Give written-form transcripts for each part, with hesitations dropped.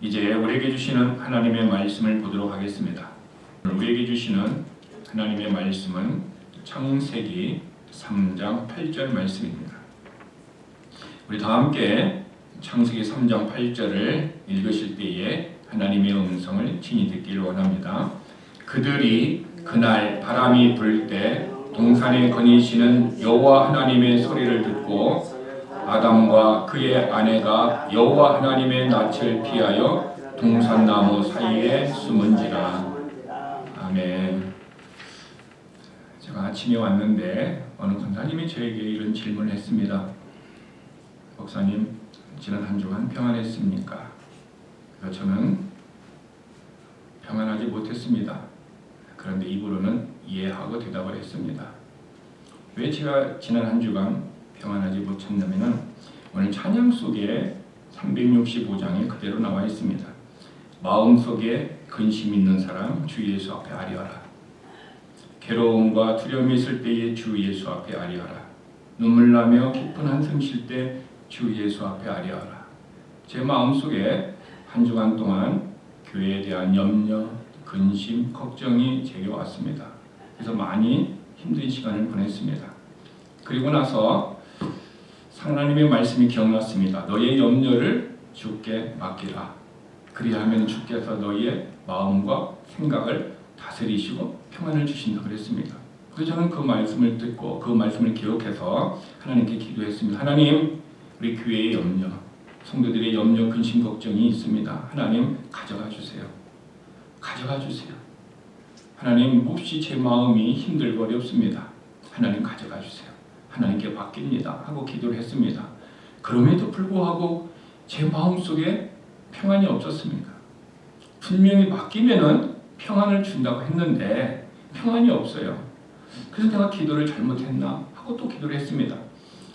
이제 우리에게 주시는 하나님의 말씀을 보도록 하겠습니다. 우리에게 주시는 하나님의 말씀은 창세기 3장 8절 말씀입니다. 우리 다 함께 창세기 3장 8절을 읽으실 때에 하나님의 음성을 친히 듣기를 원합니다. 그들이 그날 바람이 불 때 동산에 거니시는 여호와 하나님의 소리를 듣고 아담과 그의 아내가 여호와 하나님의 낯을 피하여 동산나무 사이에 숨은지라. 아멘. 제가 아침에 왔는데 어느 권사님이 저에게 이런 질문을 했습니다. 목사님, 지난 한 주간 평안했습니까? 그래서 저는 평안하지 못했습니다. 그런데 입으로는 이해하고 대답을 했습니다. 왜 제가 지난 한 주간 평안하지 못했냐면 오늘 찬양 속에 365장에 그대로 나와 있습니다. 마음속에 근심 있는 사람 주 예수 앞에 아뢰어라. 괴로움과 두려움이 있을 때에 주 예수 앞에 아뢰어라. 눈물 나며 깊은 한숨 쉴 때 주 예수 앞에 아뢰어라. 제 마음속에 한 주간 동안 교회에 대한 염려, 근심, 걱정이 제게 왔습니다. 그래서 많이 힘든 시간을 보냈습니다. 그리고 나서 하나님의 말씀이 기억났습니다. 너의 염려를 주께 맡기라. 그리하면 주께서 너의 마음과 생각을 다스리시고 평안을 주신다 그랬습니다. 그래서 저는 그 말씀을 듣고 그 말씀을 기억해서 하나님께 기도했습니다. 하나님, 우리 교회의 염려, 성도들의 염려, 근심, 걱정이 있습니다. 하나님, 가져가 주세요. 가져가 주세요. 하나님, 몹시 제 마음이 힘들고 어렵습니다. 하나님, 가져가 주세요. 하나님께 맡깁니다 하고 기도를 했습니다. 그럼에도 불구하고 제 마음속에 평안이 없었습니다. 분명히 맡기면은 평안을 준다고 했는데 평안이 없어요. 그래서 내가 기도를 잘못했나 하고 또 기도를 했습니다.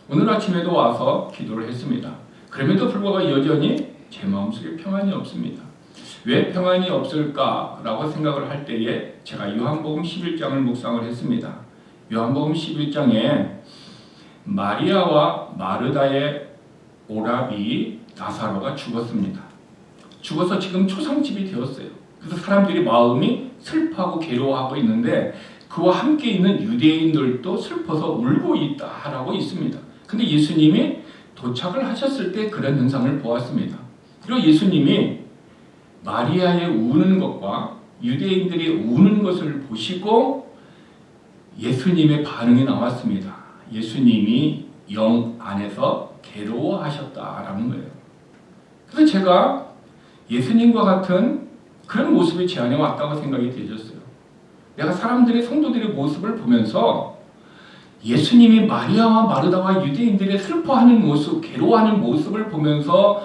오늘 아침에도 와서 기도를 했습니다. 그럼에도 불구하고 여전히 제 마음속에 평안이 없습니다. 왜 평안이 없을까라고 생각을 할 때에 제가 요한복음 11장을 묵상을 했습니다. 요한복음 11장에 마리아와 마르다의 오라비 나사로가 죽었습니다. 죽어서 지금 초상집이 되었어요. 그래서 사람들이 마음이 슬퍼하고 괴로워하고 있는데 그와 함께 있는 유대인들도 슬퍼서 울고 있다라고 있습니다. 근데 예수님이 도착을 하셨을 때 그런 현상을 보았습니다. 그리고 예수님이 마리아의 우는 것과 유대인들이 우는 것을 보시고 예수님의 반응이 나왔습니다. 예수님이 영 안에서 괴로워하셨다라는 거예요. 그래서 제가 예수님과 같은 그런 모습이 제 안에 왔다고 생각이 되었어요. 내가 사람들의 성도들의 모습을 보면서 예수님이 마리아와 마르다와 유대인들의 슬퍼하는 모습, 괴로워하는 모습을 보면서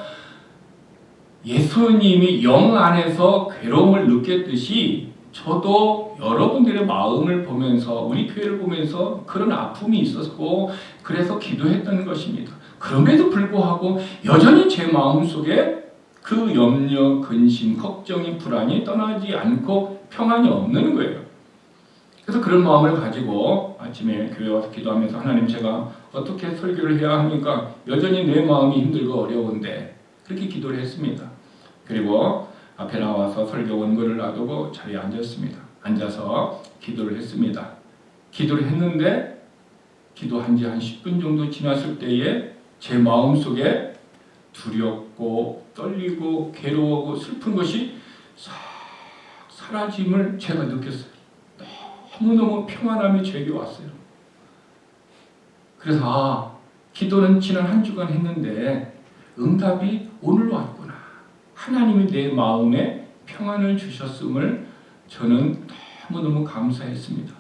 예수님이 영 안에서 괴로움을 느꼈듯이 저도 여러분들의 마음을 보면서 우리 교회를 보면서 그런 아픔이 있었고 그래서 기도했던 것입니다. 그럼에도 불구하고 여전히 제 마음속에 그 염려, 근심, 걱정이, 불안이 떠나지 않고 평안이 없는 거예요. 그래서 그런 마음을 가지고 아침에 교회 와서 기도하면서 하나님, 제가 어떻게 설교를 해야 합니까? 여전히 내 마음이 힘들고 어려운데 그렇게 기도를 했습니다. 그리고 앞에 나와서 설교 원고를 놔두고 자리에 앉았습니다. 앉아서 기도를 했습니다. 기도를 했는데 기도한 지 한 10분 정도 지났을 때에 제 마음속에 두렵고 떨리고 괴로워하고 슬픈 것이 싹 사라짐을 제가 느꼈어요. 너무너무 평안함이 저에게 왔어요. 그래서 기도는 지난 한 주간 했는데 응답이 오늘 왔구나. 하나님이 내 마음에 평안을 주셨음을 저는 너무너무 감사했습니다.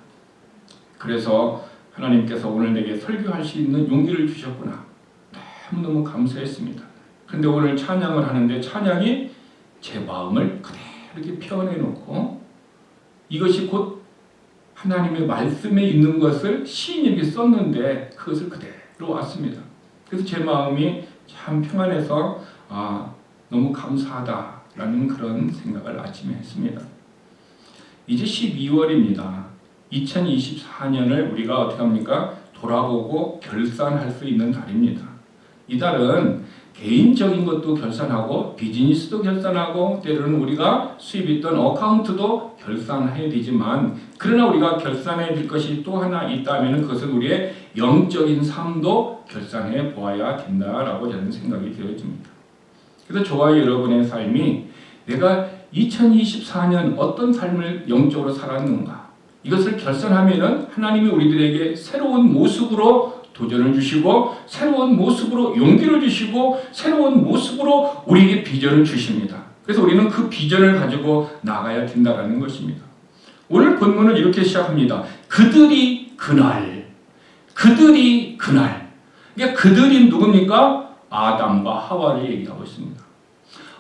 그래서 하나님께서 오늘 내게 설교할 수 있는 용기를 주셨구나. 너무너무 감사했습니다. 그런데 오늘 찬양을 하는데 찬양이 제 마음을 그대로 이렇게 표현해놓고 이것이 곧 하나님의 말씀에 있는 것을 시인에게 썼는데 그것을 그대로 왔습니다. 그래서 제 마음이 참 평안해서 너무 감사하다라는 그런 생각을 아침에 했습니다. 이제 12월입니다. 2024년을 우리가 어떻게 합니까? 돌아보고 결산할 수 있는 달입니다. 이 달은 개인적인 것도 결산하고 비즈니스도 결산하고 때로는 우리가 수입이 있던 어카운트도 결산해야 되지만 그러나 우리가 결산해야 될 것이 또 하나 있다면 그것은 우리의 영적인 삶도 결산해 보아야 된다라고 저는 생각이 되어집니다. 그래서 저와 여러분의 삶이 내가 2024년 어떤 삶을 영적으로 살았는가 이것을 결산하면은 하나님이 우리들에게 새로운 모습으로 도전을 주시고 새로운 모습으로 용기를 주시고 새로운 모습으로 우리에게 비전을 주십니다. 그래서 우리는 그 비전을 가지고 나가야 된다는 것입니다. 오늘 본문은 이렇게 시작합니다. 그들이 그날. 그러니까 그들이 누굽니까? 아담과 하와를 얘기하고 있습니다.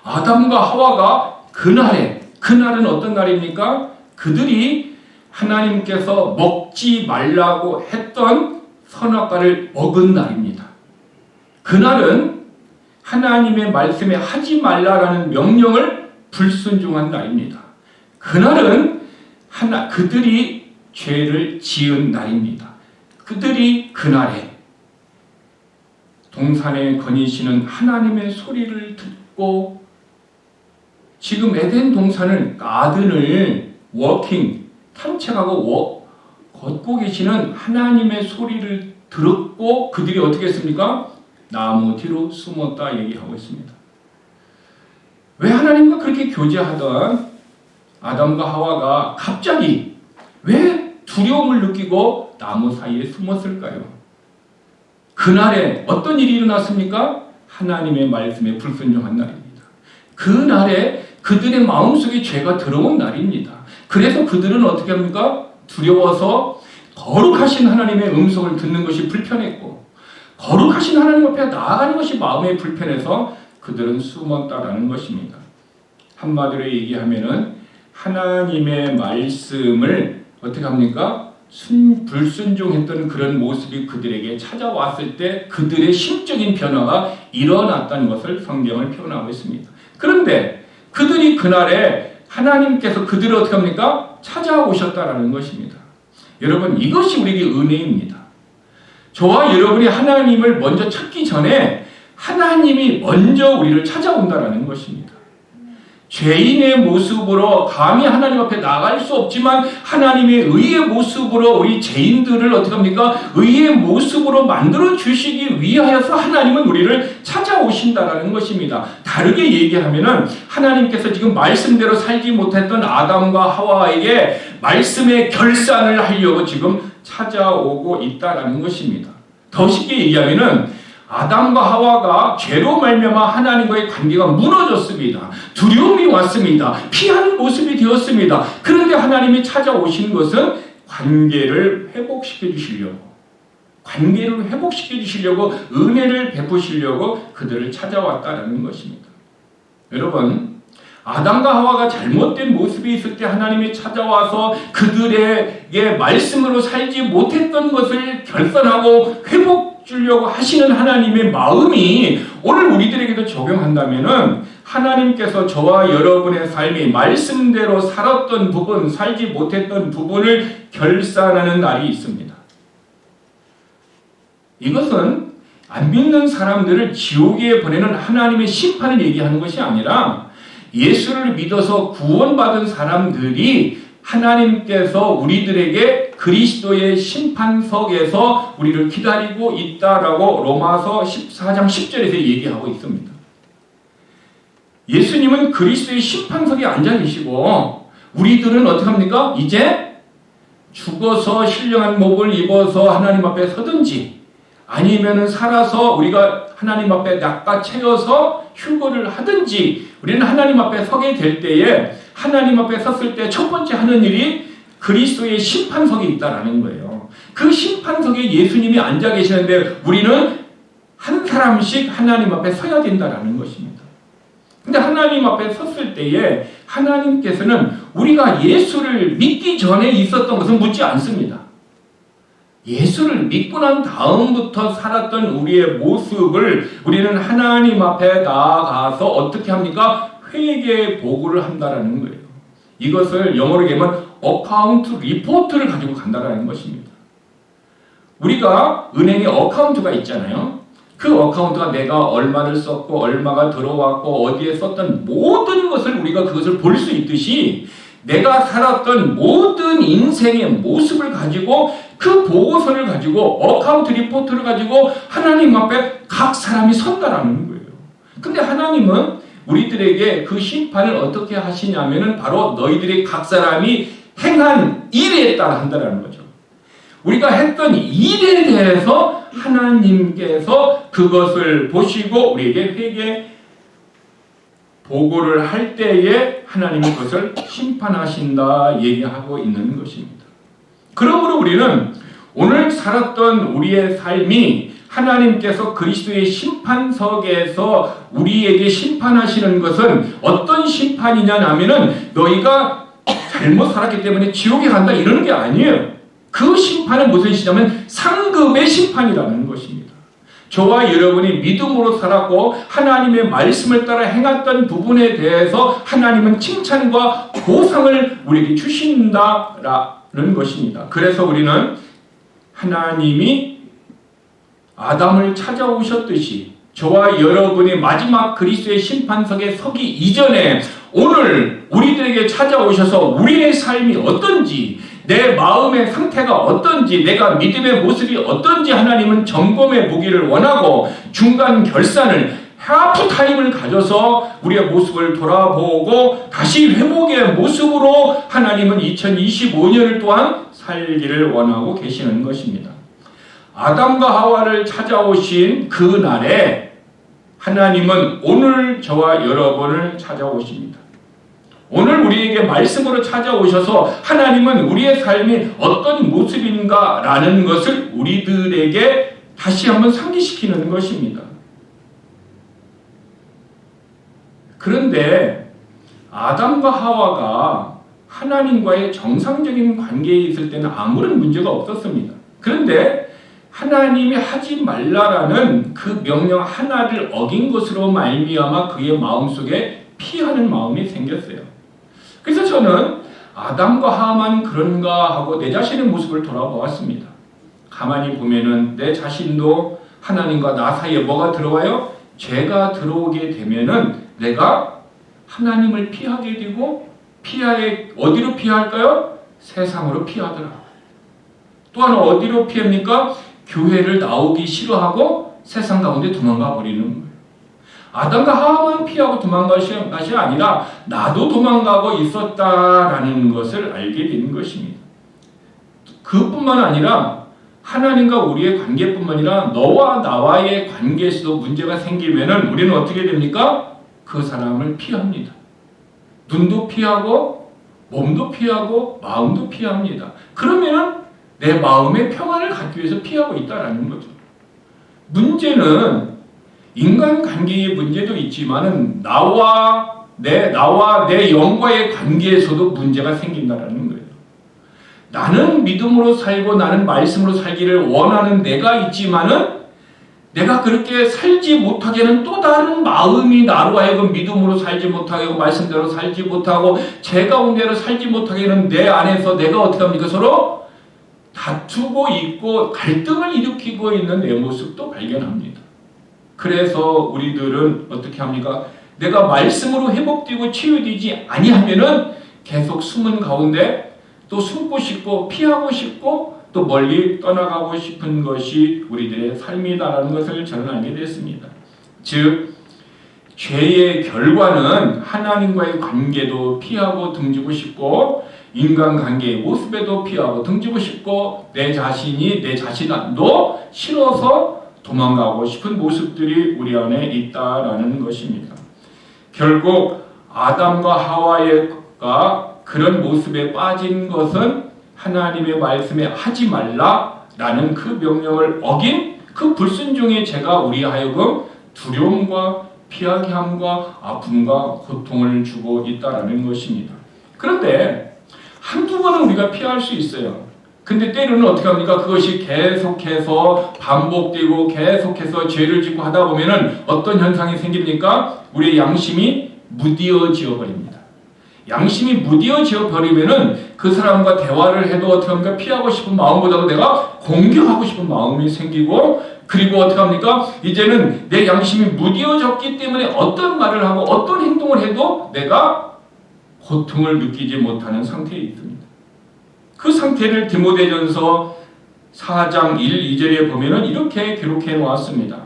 아담과 하와가 그날은 어떤 날입니까? 그들이 하나님께서 먹지 말라고 했던 선악과를 먹은 날입니다. 그날은 하나님의 말씀에 하지 말라라는 명령을 불순종한 날입니다. 그날은 그들이 죄를 지은 날입니다. 그들이 그날에 동산에 거니시는 하나님의 소리를 듣고 지금 에덴 동산을 가든을 산책하고 걷고 계시는 하나님의 소리를 들었고 그들이 어떻게 했습니까? 나무 뒤로 숨었다 얘기하고 있습니다. 왜 하나님과 그렇게 교제하던 아담과 하와가 갑자기 왜 두려움을 느끼고 나무 사이에 숨었을까요? 그날에 어떤 일이 일어났습니까? 하나님의 말씀에 불순종한 날입니다. 그날에 그들의 마음속에 죄가 들어온 날입니다. 그래서 그들은 어떻게 합니까? 두려워서 거룩하신 하나님의 음성을 듣는 것이 불편했고 거룩하신 하나님 앞에 나아가는 것이 마음에 불편해서 그들은 숨었다라는 것입니다. 한마디로 얘기하면은 하나님의 말씀을 어떻게 합니까? 불순종했던 그런 모습이 그들에게 찾아왔을 때 그들의 심적인 변화가 일어났다는 것을 성경을 표현하고 있습니다. 그런데 그들이 그날에 하나님께서 그들을 어떻게 합니까? 찾아오셨다라는 것입니다. 여러분 이것이 우리에게 은혜입니다. 저와 여러분이 하나님을 먼저 찾기 전에 하나님이 먼저 우리를 찾아온다라는 것입니다. 죄인의 모습으로 감히 하나님 앞에 나갈 수 없지만 하나님의 의의 모습으로 우리 죄인들을 어떻게 합니까? 의의 모습으로 만들어 주시기 위하여서 하나님은 우리를 찾아오신다라는 것입니다. 다르게 얘기하면은 하나님께서 지금 말씀대로 살지 못했던 아담과 하와에게 말씀의 결산을 하려고 지금 찾아오고 있다라는 것입니다. 더 쉽게 얘기하면은 아담과 하와가 죄로 말미암아 하나님과의 관계가 무너졌습니다. 두려움이 왔습니다. 피하는 모습이 되었습니다. 그런데 하나님이 찾아오신 것은 관계를 회복시켜 주시려고 은혜를 베푸시려고 그들을 찾아왔다는 것입니다. 여러분 아담과 하와가 잘못된 모습이 있을 때 하나님이 찾아와서 그들에게 말씀으로 살지 못했던 것을 결산하고 회복 주려고 하시는 하나님의 마음이 오늘 우리들에게도 적용한다면은 하나님께서 저와 여러분의 삶이 말씀대로 살았던 부분, 살지 못했던 부분을 결산하는 날이 있습니다. 이것은 안 믿는 사람들을 지옥에 보내는 하나님의 심판을 얘기하는 것이 아니라 예수를 믿어서 구원받은 사람들이 하나님께서 우리들에게 그리스도의 심판석에서 우리를 기다리고 있다라고 로마서 14장 10절에서 얘기하고 있습니다. 예수님은 그리스도의 심판석에 앉아 계시고 우리들은 어떻게 합니까? 이제 죽어서 신령한 목을 입어서 하나님 앞에 서든지 아니면은 살아서 우리가 하나님 앞에 낚아채어서 휴거를 하든지 우리는 하나님 앞에 서게 될 때에 하나님 앞에 섰을 때 첫 번째 하는 일이 그리스도의 심판석에 있다라는 거예요. 그 심판석에 예수님이 앉아 계시는데 우리는 한 사람씩 하나님 앞에 서야 된다라는 것입니다. 근데 하나님 앞에 섰을 때에 하나님께서는 우리가 예수를 믿기 전에 있었던 것은 묻지 않습니다. 예수를 믿고 난 다음부터 살았던 우리의 모습을 우리는 하나님 앞에 나아가서 어떻게 합니까? 회개 보고를 한다라는 거예요. 이것을 영어로 얘기하면 어카운트 리포트를 가지고 간다라는 것입니다. 우리가 은행에 어카운트가 있잖아요. 그 어카운트가 내가 얼마를 썼고 얼마가 들어왔고 어디에 썼던 모든 것을 우리가 그것을 볼 수 있듯이 내가 살았던 모든 인생의 모습을 가지고 그 보고서를 가지고 어카운트 리포트를 가지고 하나님 앞에 각 사람이 선다라는 거예요. 근데 하나님은 우리들에게 그 심판을 어떻게 하시냐면은 바로 너희들이 각 사람이 행한 일에 따라 한다라는 거죠. 우리가 했던 일에 대해서 하나님께서 그것을 보시고 우리에게 회개 보고를 할 때에 하나님이 그것을 심판하신다 얘기하고 있는 것입니다. 그러므로 우리는 오늘 살았던 우리의 삶이 하나님께서 그리스도의 심판석에서 우리에게 심판하시는 것은 어떤 심판이냐 하면은 너희가 잘못 살았기 때문에 지옥에 간다 이러는 게 아니에요. 그 심판은 무슨 시냐면 상급의 심판이라는 것입니다. 저와 여러분이 믿음으로 살았고 하나님의 말씀을 따라 행했던 부분에 대해서 하나님은 칭찬과 보상을 우리에게 주신다라는 것입니다. 그래서 우리는 하나님이 아담을 찾아오셨듯이 저와 여러분이 마지막 그리스도의 심판석에 서기 이전에 오늘 우리들에게 찾아오셔서 우리의 삶이 어떤지 내 마음의 상태가 어떤지 내가 믿음의 모습이 어떤지 하나님은 점검해 보기를 원하고 중간 결산을 하프타임을 가져서 우리의 모습을 돌아보고 다시 회복의 모습으로 하나님은 2025년을 또한 살기를 원하고 계시는 것입니다. 아담과 하와를 찾아오신 그 날에 하나님은 오늘 저와 여러분을 찾아오십니다. 오늘 우리에게 말씀으로 찾아오셔서 하나님은 우리의 삶이 어떤 모습인가 라는 것을 우리들에게 다시 한번 상기시키는 것입니다. 그런데 아담과 하와가 하나님과의 정상적인 관계에 있을 때는 아무런 문제가 없었습니다. 그런데 하나님이 하지 말라라는 그 명령 하나를 어긴 것으로 말미암아 그의 마음속에 피하는 마음이 생겼어요. 그래서 저는 아담과 하와만 그런가 하고 내 자신의 모습을 돌아보았습니다. 가만히 보면은 내 자신도 하나님과 나 사이에 뭐가 들어와요? 죄가 들어오게 되면은 내가 하나님을 피하게 되고 어디로 피할까요? 세상으로 피하더라. 또 하나 어디로 피합니까? 교회를 나오기 싫어하고 세상 가운데 도망가 버리는 거예요. 아담과 하와만 피하고 도망간 것이 아니라 나도 도망가고 있었다라는 것을 알게 되는 것입니다. 그뿐만 아니라 하나님과 우리의 관계뿐만 아니라 너와 나와의 관계에서도 문제가 생기면은 우리는 어떻게 됩니까? 그 사람을 피합니다. 눈도 피하고 몸도 피하고 마음도 피합니다. 그러면은 내 마음의 평안을 갖기 위해서 피하고 있다라는 거죠. 문제는 인간관계의 문제도 있지만은 나와 내 영과의 관계에서도 문제가 생긴다라는 거예요. 나는 믿음으로 살고 나는 말씀으로 살기를 원하는 내가 있지만은 내가 그렇게 살지 못하게 하는 또 다른 마음이 나로 하여금 믿음으로 살지 못하게 하고 말씀대로 살지 못하고 제 가운데로 살지 못하게 하는 내 안에서 내가 어떻게 합니까? 서로 다투고 있고 갈등을 일으키고 있는 내 모습도 발견합니다. 그래서 우리들은 어떻게 합니까? 내가 말씀으로 회복되고 치유되지 아니하면은 계속 숨은 가운데 또 숨고 싶고 피하고 싶고 또 멀리 떠나가고 싶은 것이 우리들의 삶이다라는 것을 저는 알게 됐습니다. 즉 죄의 결과는 하나님과의 관계도 피하고 등지고 싶고 인간관계의 모습에도 피하고 등지고 싶고 내 자신도 싫어서 도망가고 싶은 모습들이 우리 안에 있다라는 것입니다. 결국 아담과 하와가 그런 모습에 빠진 것은 하나님의 말씀에 하지 말라라는 그 명령을 어긴 그 불순종의 죄가 우리 하여금 두려움과 피하게 함과 아픔과 고통을 주고 있다라는 것입니다. 그런데 한두 번은 우리가 피할 수 있어요. 근데 때로는 어떻게 합니까? 그것이 계속해서 반복되고 계속해서 죄를 짓고 하다 보면은 어떤 현상이 생깁니까? 우리의 양심이 무뎌지어 버립니다. 양심이 무뎌져 버리면은 그 사람과 대화를 해도 어떻게 합니까? 피하고 싶은 마음보다도 내가 공격하고 싶은 마음이 생기고, 그리고 어떻게 합니까? 이제는 내 양심이 무뎌졌기 때문에 어떤 말을 하고 어떤 행동을 해도 내가 고통을 느끼지 못하는 상태에 있습니다. 그 상태를 디모데전서 4장 1, 2절에 보면은 이렇게 기록해 놓았습니다.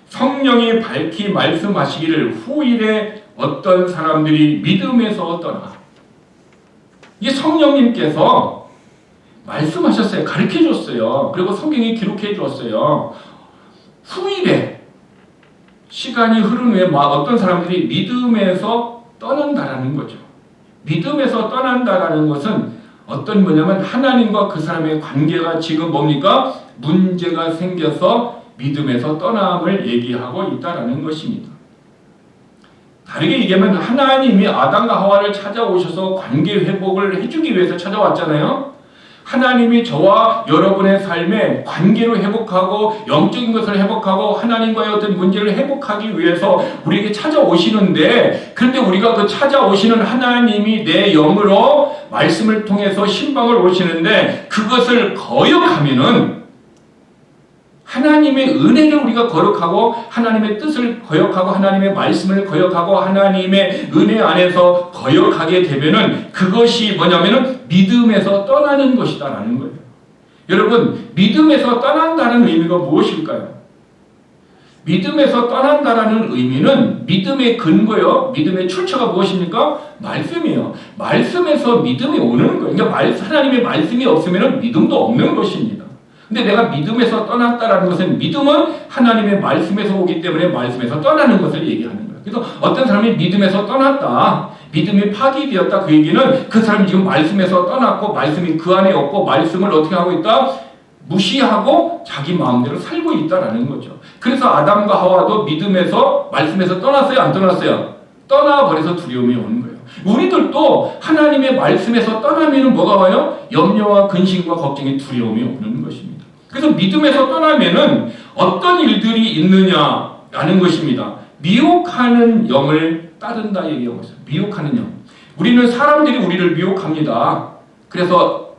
성령이 밝히 말씀하시기를 후일에 어떤 사람들이 믿음에서 떠나. 이 성령님께서 말씀하셨어요. 가르쳐 줬어요. 그리고 성경이 기록해 줬어요. 후일에 시간이 흐른 후에 어떤 사람들이 믿음에서 떠난다라는 거죠. 믿음에서 떠난다라는 것은 어떤 뭐냐면 하나님과 그 사람의 관계가 지금 뭡니까? 문제가 생겨서 믿음에서 떠남을 얘기하고 있다라는 것입니다. 다르게 얘기하면 하나님이 아담과 하와를 찾아오셔서 관계 회복을 해주기 위해서 찾아왔잖아요. 하나님이 저와 여러분의 삶에 관계를 회복하고 영적인 것을 회복하고 하나님과의 어떤 문제를 회복하기 위해서 우리에게 찾아오시는데, 그런데 우리가 그 찾아오시는 하나님이 내 영으로 말씀을 통해서 신방을 오시는데 그것을 거역하면은, 하나님의 은혜를 우리가 거역하고 하나님의 뜻을 거역하고 하나님의 말씀을 거역하고 하나님의 은혜 안에서 거역하게 되면은 그것이 뭐냐면은 믿음에서 떠나는 것이다라는 거예요. 여러분, 믿음에서 떠난다는 의미가 무엇일까요? 믿음에서 떠난다라는 의미는 믿음의 근거요, 믿음의 출처가 무엇입니까? 말씀이에요. 말씀에서 믿음이 오는 거예요. 그러니까 하나님의 말씀이 없으면 믿음도 없는 것입니다. 근데 내가 믿음에서 떠났다라는 것은, 믿음은 하나님의 말씀에서 오기 때문에 말씀에서 떠나는 것을 얘기하는 거예요. 그래서 어떤 사람이 믿음에서 떠났다, 믿음이 파기되었다, 그 얘기는 그 사람이 지금 말씀에서 떠났고 말씀이 그 안에 없고 말씀을 어떻게 하고 있다? 무시하고 자기 마음대로 살고 있다라는 거죠. 그래서 아담과 하와도 믿음에서 말씀에서 떠났어요? 안 떠났어요? 떠나버려서 두려움이 오는 거예요. 우리들도 하나님의 말씀에서 떠나면 뭐가 와요? 염려와 근심과 걱정이, 두려움이 오는 것입니다. 그래서 믿음에서 떠나면은 어떤 일들이 있느냐라는 것입니다. 미혹하는 영을 따른다 얘기하고 있어요. 미혹하는 영. 우리는 사람들이 우리를 미혹합니다. 그래서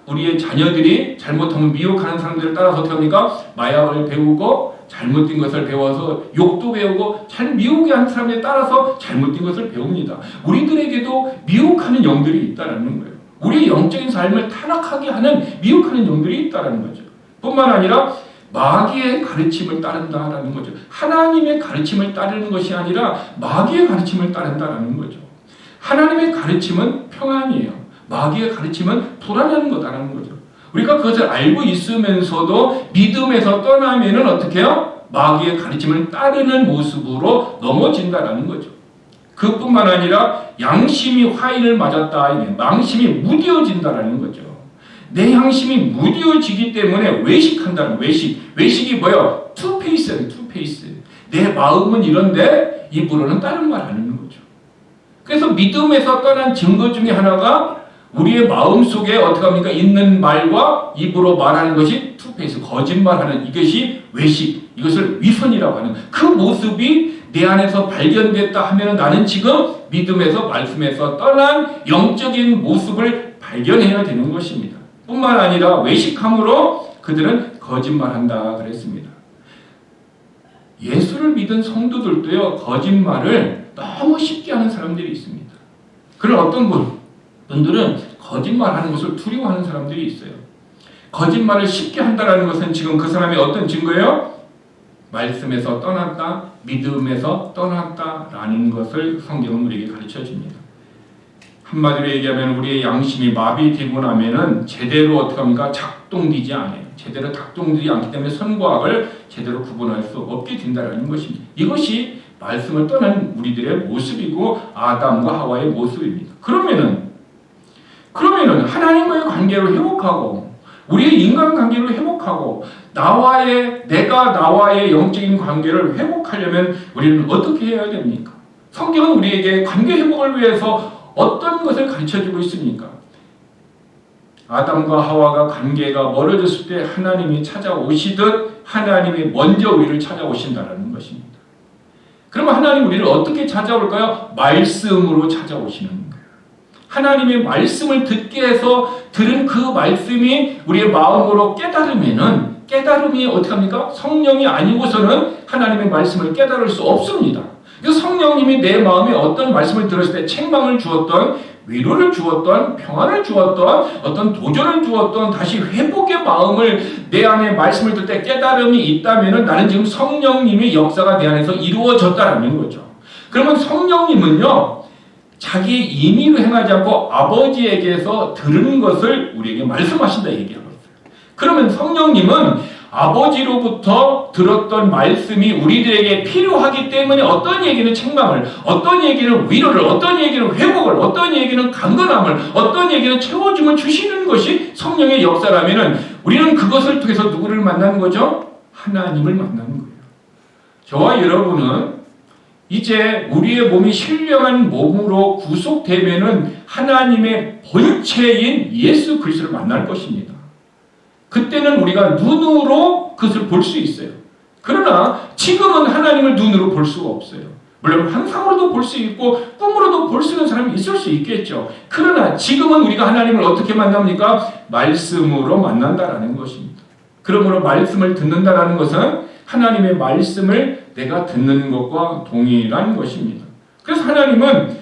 우리의 자녀들이 잘못하면 미혹하는 사람들을 따라서 어떻게 합니까? 마약을 배우고 잘못된 것을 배워서 욕도 배우고, 잘 미혹게 하는 사람에 따라서 잘못된 것을 배웁니다. 우리들에게도 미혹하는 영들이 있다는 거예요. 우리의 영적인 삶을 타락하게 하는 미혹하는 영들이 있다는 거죠. 뿐만 아니라 마귀의 가르침을 따른다라는 거죠. 하나님의 가르침을 따르는 것이 아니라 마귀의 가르침을 따른다라는 거죠. 하나님의 가르침은 평안이에요. 마귀의 가르침은 불안한 거다라는 거죠. 우리가 그것을 알고 있으면서도 믿음에서 떠나면은 어떻게 해요? 마귀의 가르침을 따르는 모습으로 넘어진다라는 거죠. 그뿐만 아니라 양심이 화인을 맞았다. 양심이 무뎌진다라는 거죠. 내 양심이 무뎌지기 때문에 외식한다는, 외식이 뭐예요? 투페이스예요. 투페이스. 내 마음은 이런데 입으로는 다른 말 하는 거죠. 그래서 믿음에서 떠난 증거 중에 하나가 우리의 마음 속에 어떻게 합니까? 있는 말과 입으로 말하는 것이 투페이스, 거짓말하는, 이것이 외식, 이것을 위선이라고 하는 그 모습이 내 안에서 발견됐다 하면 나는 지금 믿음에서 말씀에서 떠난 영적인 모습을 발견해야 되는 것입니다. 뿐만 아니라 외식함으로 그들은 거짓말한다 그랬습니다. 예수를 믿은 성도들도요, 거짓말을 너무 쉽게 하는 사람들이 있습니다. 그런 어떤 분들은 거짓말하는 것을 두려워하는 사람들이 있어요. 거짓말을 쉽게 한다는 것은 지금 그 사람의 어떤 증거예요? 말씀에서 떠났다, 믿음에서 떠났다라는 것을 성경은 우리에게 가르쳐 줍니다. 한마디로 얘기하면 우리의 양심이 마비되고 나면은 제대로 어떻게 합니까? 작동되지 않아요. 제대로 작동되지 않기 때문에 선과 악을 제대로 구분할 수 없게 된다는 것입니다. 이것이 말씀을 떠난 우리들의 모습이고 아담과 하와의 모습입니다. 그러면은 하나님과의 관계를 회복하고 우리의 인간관계를 회복하고 내가 나와의 영적인 관계를 회복하려면 우리는 어떻게 해야 됩니까? 성경은 우리에게 관계 회복을 위해서 어떤 것을 가르쳐주고 있습니까? 아담과 하와가 관계가 멀어졌을 때 하나님이 찾아오시듯 하나님이 먼저 우리를 찾아오신다는 것입니다. 그러면 하나님 우리를 어떻게 찾아올까요? 말씀으로 찾아오시는 거예요. 하나님의 말씀을 듣게 해서 들은 그 말씀이 우리의 마음으로 깨달으면은 깨달음이 어떻게 합니까? 성령이 아니고서는 하나님의 말씀을 깨달을 수 없습니다. 그래서 성령님이 내 마음에 어떤 말씀을 들었을 때 책망을 주었던, 위로를 주었던, 평안을 주었던, 어떤 도전을 주었던, 다시 회복의 마음을 내 안에 말씀을 들 때 깨달음이 있다면 나는 지금 성령님의 역사가 내 안에서 이루어졌다라는 거죠. 그러면 성령님은요, 자기 임의로 행하지 않고 아버지에게서 들은 것을 우리에게 말씀하신다 얘기하고 있어요. 그러면 성령님은 아버지로부터 들었던 말씀이 우리들에게 필요하기 때문에 어떤 얘기는 책망을, 어떤 얘기는 위로를, 어떤 얘기는 회복을, 어떤 얘기는 강건함을, 어떤 얘기는 채워줌을 주시는 것이 성령의 역사라면은 우리는 그것을 통해서 누구를 만나는 거죠? 하나님을 만나는 거예요. 저와 여러분은 이제 우리의 몸이 신령한 몸으로 구속되면은 하나님의 본체인 예수 그리스도를 만날 것입니다. 그때는 우리가 눈으로 그것을 볼 수 있어요. 그러나 지금은 하나님을 눈으로 볼 수가 없어요. 물론 환상으로도 볼 수 있고 꿈으로도 볼 수 있는 사람이 있을 수 있겠죠. 그러나 지금은 우리가 하나님을 어떻게 만납니까? 말씀으로 만난다라는 것입니다. 그러므로 말씀을 듣는다라는 것은 하나님의 말씀을 내가 듣는 것과 동일한 것입니다. 그래서 하나님은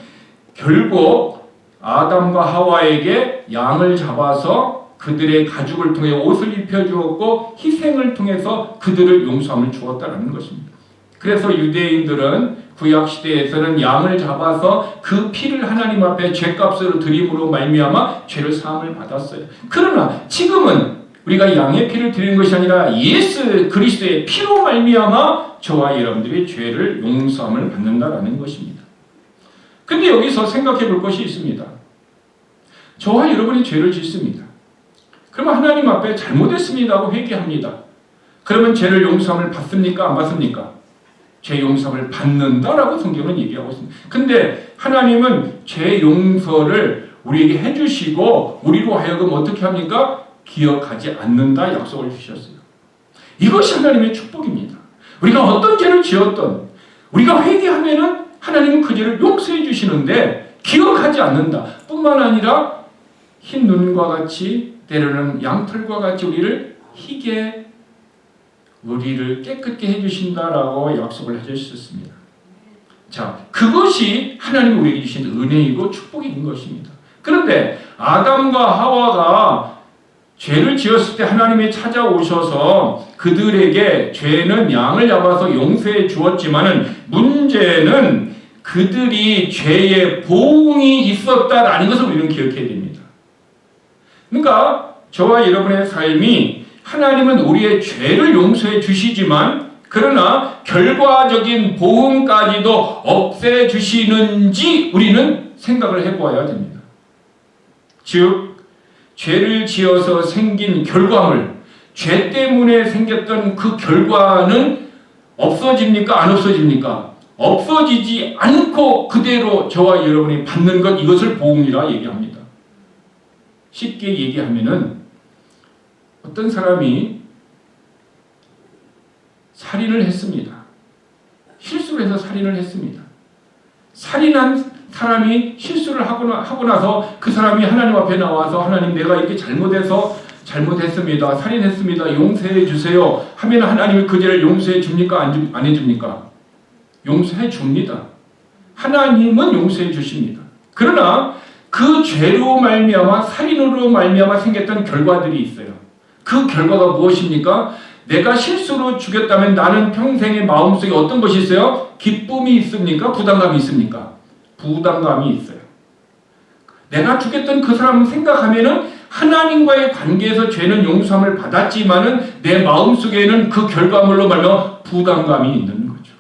결국 아담과 하와에게 양을 잡아서 그들의 가죽을 통해 옷을 입혀주었고 희생을 통해서 그들을 용서함을 주었다는 것입니다. 그래서 유대인들은 구약시대에서는 양을 잡아서 그 피를 하나님 앞에 죄값으로 드림으로 말미암아 죄를 사함을 받았어요. 그러나 지금은 우리가 양의 피를 드리는 것이 아니라 예수 그리스도의 피로 말미암아 저와 여러분들의 죄를 용서함을 받는다라는 것입니다. 근데 여기서 생각해 볼 것이 있습니다. 저와 여러분이 죄를 짓습니다. 그러면 하나님 앞에 잘못했습니다 하고 회개합니다. 그러면 죄를 용서함을 받습니까? 안 받습니까? 죄 용서함을 받는다라고 성경은 얘기하고 있습니다. 근데 하나님은 죄 용서를 우리에게 해주시고 우리로 하여금 어떻게 합니까? 기억하지 않는다 약속을 주셨어요. 이것이 하나님의 축복입니다. 우리가 어떤 죄를 지었던 우리가 회개하면은 하나님은 그 죄를 용서해 주시는데 기억하지 않는다 뿐만 아니라 흰 눈과 같이 때로는 양털과 같이 우리를 희게 우리를 깨끗게 해주신다라고 약속을 해주셨습니다. 자, 그것이 하나님이 우리에게 주신 은혜이고 축복인 것입니다. 그런데 아담과 하와가 죄를 지었을 때 하나님이 찾아오셔서 그들에게 죄는 양을 잡아서 용서해 주었지만은 문제는 그들이 죄의 보응이 있었다라는 것을 우리는 기억해야 됩니다. 그러니까 저와 여러분의 삶이 하나님은 우리의 죄를 용서해 주시지만 그러나 결과적인 보응까지도 없애 주시는지 우리는 생각을 해보아야 됩니다. 즉 죄를 지어서 생긴 결과물, 죄 때문에 생겼던 그 결과는 없어집니까? 안 없어집니까? 없어지지 않고 그대로 저와 여러분이 받는 것, 이것을 보응이라 얘기합니다. 쉽게 얘기하면은 어떤 사람이 살인을 했습니다. 실수를 해서 살인을 했습니다. 살인한 사람이 실수를 하고 나서 그 사람이 하나님 앞에 나와서 하나님 내가 이렇게 잘못했습니다. 살인했습니다. 용서해 주세요. 하면 하나님이 그 죄를 용서해 줍니까? 안 해줍니까? 용서해 줍니다. 하나님은 용서해 주십니다. 그러나 그 죄로 말미암아 살인으로 말미암아 생겼던 결과들이 있어요. 그 결과가 무엇입니까? 내가 실수로 죽였다면 나는 평생의 마음속에 어떤 것이 있어요? 기쁨이 있습니까? 부담감이 있습니까? 부담감이 있어요. 내가 죽였던 그 사람을 생각하면은 하나님과의 관계에서 죄는 용서함을 받았지만은 내 마음속에는 그 결과물로 말미암아 부담감이 있는 거죠.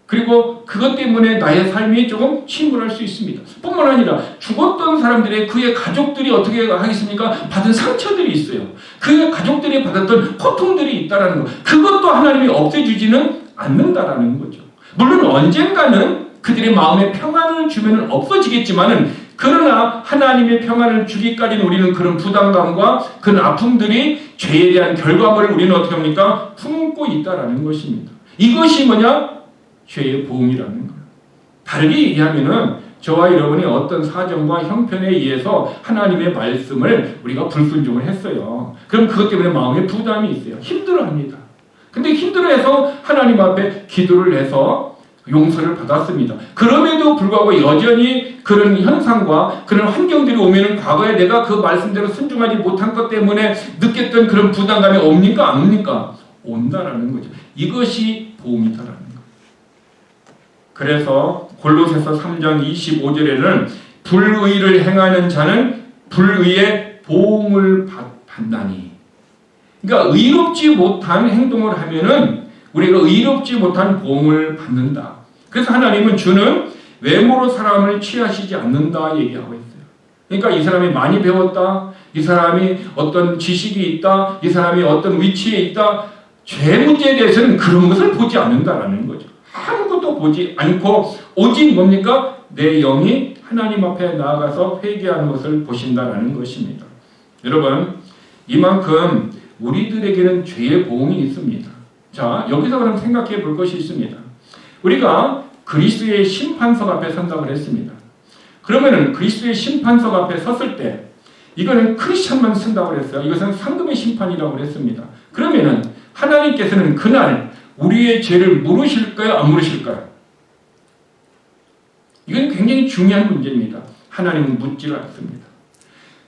그리고 그것 때문에 나의 삶이 조금 침울할 수 있습니다. 뿐만 아니라 죽었던 사람들의 그의 가족들이 어떻게 하겠습니까? 받은 상처들이 있어요. 그의 가족들이 받았던 고통들이 있다라는 것. 그것도 하나님이 없애주지는 않는다라는 거죠. 물론 언젠가는 그들의 마음에 평안을 주면 없어지겠지만은 그러나 하나님의 평안을 주기까지는 우리는 그런 부담감과 그런 아픔들이 죄에 대한 결과물을 우리는 어떻게 합니까? 품고 있다라는 것입니다. 이것이 뭐냐? 죄의 보응이라는 거예요. 다르게 얘기하면은 저와 여러분이 어떤 사정과 형편에 의해서 하나님의 말씀을 우리가 불순종을 했어요. 그럼 그것 때문에 마음에 부담이 있어요. 힘들어합니다. 근데 힘들어해서 하나님 앞에 기도를 해서 용서를 받았습니다. 그럼에도 불구하고 여전히 그런 현상과 그런 환경들이 오면은 과거에 내가 그 말씀대로 순종하지 못한 것 때문에 느꼈던 그런 부담감이 옵니까? 안 옵니까? 온다라는 거죠. 이것이 보험이다라는 거예요. 그래서 골로새서 3장 25절에는 불의를 행하는 자는 불의의 보응을 받나니. 그러니까 의롭지 못한 행동을 하면은 우리가 의롭지 못한 보응을 받는다. 그래서 하나님은 주는 외모로 사람을 취하시지 않는다 얘기하고 있어요. 그러니까 이 사람이 많이 배웠다, 이 사람이 어떤 지식이 있다, 이 사람이 어떤 위치에 있다, 죄 문제에 대해서는 그런 것을 보지 않는다라는 거죠. 아무것도 보지 않고 오직 뭡니까? 내 영이 하나님 앞에 나아가서 회개하는 것을 보신다라는 것입니다. 여러분, 이만큼 우리들에게는 죄의 보응이 있습니다. 자, 여기서 그럼 생각해 볼 것이 있습니다. 우리가 그리스도의 심판석 앞에 선다고 했습니다. 그러면은 그리스도의 심판석 앞에 섰을 때 이거는 크리스천만 쓴다고 했어요. 이것은 상급의 심판이라고 했습니다. 그러면은 하나님께서는 그날 우리의 죄를 물으실까요? 안 물으실까요? 이건 굉장히 중요한 문제입니다. 하나님은 묻지를 않습니다.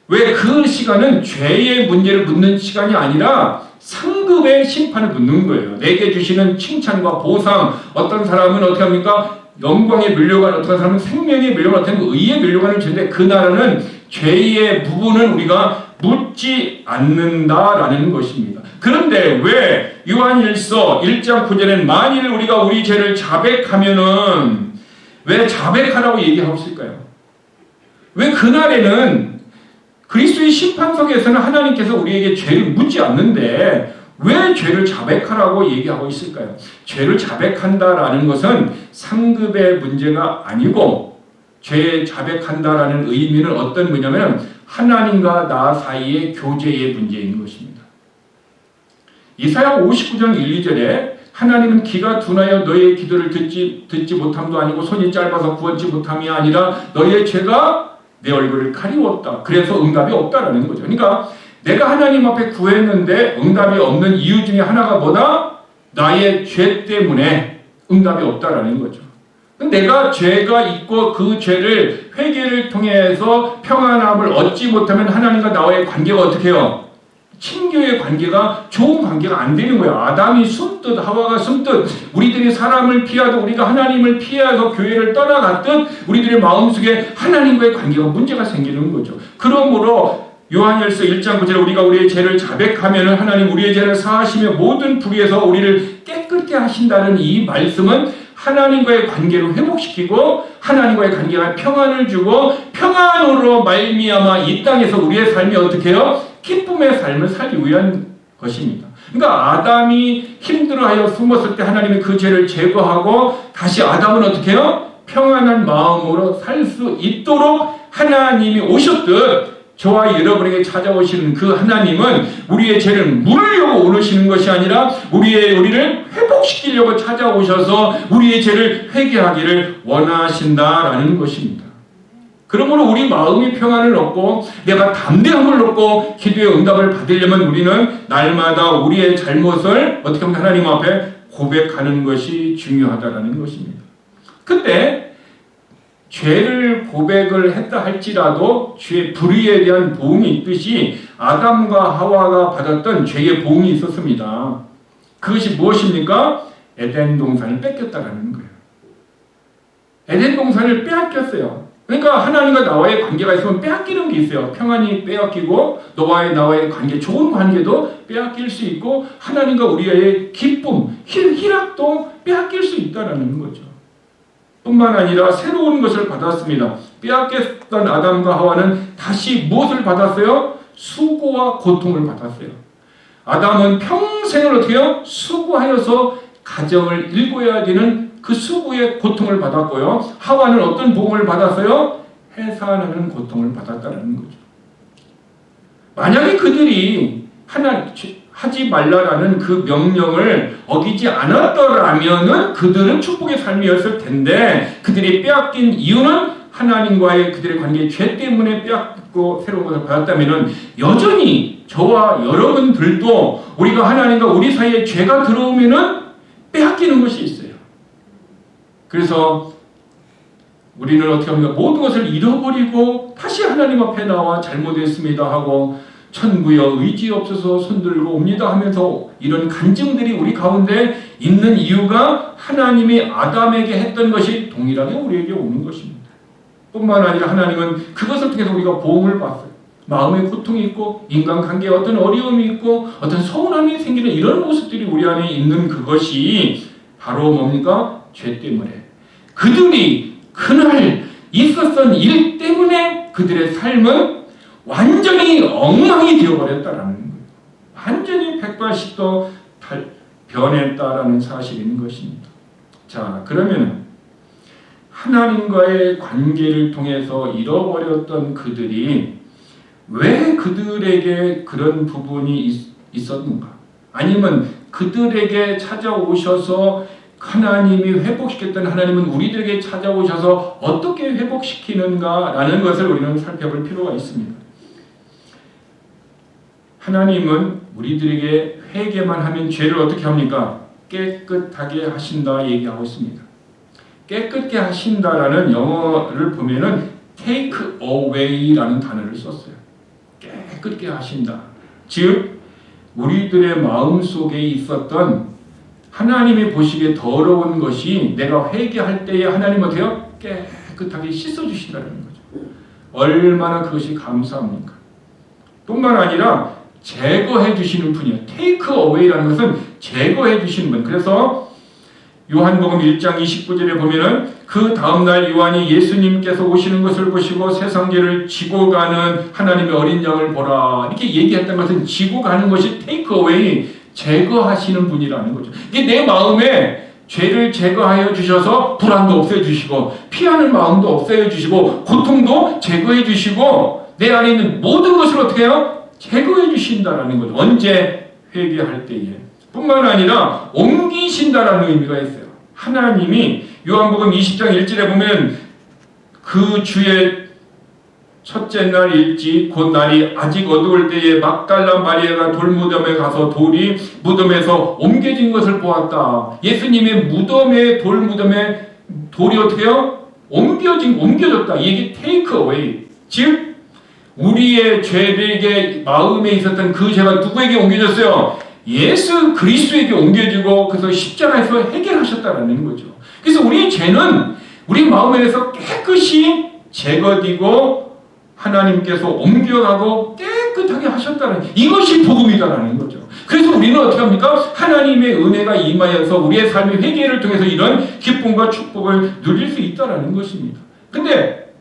왜? 그 시간은 죄의 문제를 묻는 시간이 아니라 상급의 심판을 묻는 거예요. 내게 주시는 칭찬과 보상, 어떤 사람은 어떻게 합니까? 영광의 면류관, 어떤 사람은 생명의 면류관, 어떤 의의 면류관을 주는데 그 나라는 죄의 부분은 우리가 묻지 않는다라는 것입니다. 그런데 왜 요한일서 1장 9절에는 만일 우리가 우리 죄를 자백하면은 왜 자백하라고 얘기하고 있을까요? 왜 그날에는 그리스도의 심판석에서는 하나님께서 우리에게 죄를 묻지 않는데 왜 죄를 자백하라고 얘기하고 있을까요? 죄를 자백한다라는 것은 상급의 문제가 아니고 죄 자백한다라는 의미는 어떤 문제냐면 하나님과 나 사이의 교제의 문제인 것입니다. 이사야 59장 1, 2절에 하나님은 기가 둔하여 너희의 기도를 듣지 못함도 아니고 손이 짧아서 구원치 못함이 아니라 너희의 죄가 내 얼굴을 가리웠다. 그래서 응답이 없다라는 거죠. 그러니까 내가 하나님 앞에 구했는데 응답이 없는 이유 중에 하나가 뭐다? 나의 죄 때문에 응답이 없다라는 거죠. 내가 죄가 있고 그 죄를 회개를 통해서 평안함을 얻지 못하면 하나님과 나와의 관계가 어떻게 해요? 친교의 관계가 좋은 관계가 안 되는 거예요. 아담이 숨듯 하와가 숨듯 우리들이 사람을 피하도 우리가 하나님을 피해서 교회를 떠나갔듯 우리들의 마음속에 하나님과의 관계가 문제가 생기는 거죠. 그러므로 요한일서 1장 9절에 우리가 우리의 죄를 자백하면 하나님 우리의 죄를 사하시며 모든 불의에서 우리를 깨끗게 하신다는 이 말씀은 하나님과의 관계를 회복시키고 하나님과의 관계가 평안을 주고 평안으로 말미암아 이 땅에서 우리의 삶이 어떻게 해요? 기쁨의 삶을 살기 위한 것입니다. 그러니까 아담이 힘들어하여 숨었을 때 하나님이 그 죄를 제거하고 다시 아담은 어떻게 해요? 평안한 마음으로 살 수 있도록 하나님이 오셨듯 저와 여러분에게 찾아오시는 그 하나님은 우리의 죄를 물으려고 오르시는 것이 아니라 우리를 회복시키려고 찾아오셔서 우리의 죄를 회개하기를 원하신다라는 것입니다. 그러므로 우리 마음이 평안을 얻고 내가 담대함을 얻고 기도의 응답을 받으려면 우리는 날마다 우리의 잘못을 어떻게 하면 하나님 앞에 고백하는 것이 중요하다는 것입니다. 근데 죄를 고백을 했다 할지라도 죄 불의에 대한 보응이 있듯이 아담과 하와가 받았던 죄의 보응이 있었습니다. 그것이 무엇입니까? 에덴 동산을 뺏겼다라는 거예요. 에덴 동산을 빼앗겼어요. 그러니까 하나님과 나와의 관계가 있으면 빼앗기는 게 있어요. 평안이 빼앗기고 나와의 관계, 좋은 관계도 빼앗길 수 있고 하나님과 우리의 기쁨, 희락도 빼앗길 수 있다는 거죠. 뿐만 아니라 새로운 것을 받았습니다. 빼앗겼던 아담과 하와는 다시 무엇을 받았어요? 수고와 고통을 받았어요. 아담은 평생을 어떻게 해요? 수고하여서 가정을 일궈야 되는 그 수고의 고통을 받았고요. 하와는 어떤 복을 받았어요? 해산하는 고통을 받았다는 거죠. 만약에 그들이 하지 말라라는 그 명령을 어기지 않았더라면은 그들은 축복의 삶이었을 텐데 그들이 빼앗긴 이유는 하나님과의 그들의 관계 죄 때문에 빼앗고 새로운 것을 받았다면은 여전히 저와 여러분들도 우리가 하나님과 우리 사이에 죄가 들어오면은 빼앗기는 것이 있어요. 그래서 우리는 어떻게 합니까? 모든 것을 잃어버리고 다시 하나님 앞에 나와 잘못했습니다 하고 천부여 의지 없어서 손들고 옵니다 하면서 이런 간증들이 우리 가운데 있는 이유가 하나님이 아담에게 했던 것이 동일하게 우리에게 오는 것입니다. 뿐만 아니라 하나님은 그것을 통해서 우리가 보응을 받았어요. 마음에 고통이 있고 인간관계에 어떤 어려움이 있고 어떤 서운함이 생기는 이런 모습들이 우리 안에 있는 그것이 바로 뭡니까? 죄 때문에. 그들이 그날 있었던 일 때문에 그들의 삶은 완전히 엉망이 되어버렸다라는 거예요. 완전히 180도 변했다라는 사실인 것입니다. 자, 그러면 하나님과의 관계를 통해서 잃어버렸던 그들이 왜 그들에게 그런 부분이 있었는가? 아니면 그들에게 찾아오셔서 하나님이 회복시켰던 하나님은 우리들에게 찾아오셔서 어떻게 회복시키는가라는 것을 우리는 살펴볼 필요가 있습니다. 하나님은 우리들에게 회개만 하면 죄를 어떻게 합니까? 깨끗하게 하신다 얘기하고 있습니다. 깨끗게 하신다라는 영어를 보면은 take away라는 단어를 썼어요. 깨끗게 하신다. 즉 우리들의 마음속에 있었던 하나님이 보시기에 더러운 것이 내가 회개할 때에 하나님은 어때요? 깨끗하게 씻어주신다는 거죠. 얼마나 그것이 감사합니까? 뿐만 아니라 제거해 주시는 분이에요. take away라는 것은 제거해 주시는 분. 그래서 요한복음 1장 29절에 보면은 그 다음날 요한이 예수님께서 오시는 것을 보시고 세상죄를 지고 가는 하나님의 어린 양을 보라 이렇게 얘기했던 것은 지고 가는 것이 take away, 제거하시는 분이라는 거죠. 이게 내 마음에 죄를 제거하여 주셔서 불안도 없애주시고 피하는 마음도 없애주시고 고통도 제거해 주시고 내 안에 있는 모든 것을 어떻게 해요? 제거해 주신다라는 거죠. 언제? 회개할 때에. 뿐만 아니라 옮기신다라는 의미가 있어요. 하나님이 요한복음 20장 1절에 보면 그 주의 첫째 날 일찍 곧 날이 아직 어두울 때에 막달라 마리아가 돌무덤에 가서 돌이 무덤에서 옮겨진 것을 보았다. 예수님의 무덤에 돌무덤에 돌이 어떻게 해요? 옮겨졌다. 이게 take away. 즉 우리의 죄에게 마음에 있었던 그 죄가 누구에게 옮겨졌어요? 예수 그리스도에게 옮겨지고 그래서 십자가에서 해결하셨다는 거죠. 그래서 우리의 죄는 우리 마음에서 깨끗이 제거되고 하나님께서 옮겨가고 깨끗하게 하셨다는 이것이 복음이다라는 거죠. 그래서 우리는 어떻게 합니까? 하나님의 은혜가 임하여서 우리의 삶의 회개를 통해서 이런 기쁨과 축복을 누릴 수 있다라는 것입니다. 근데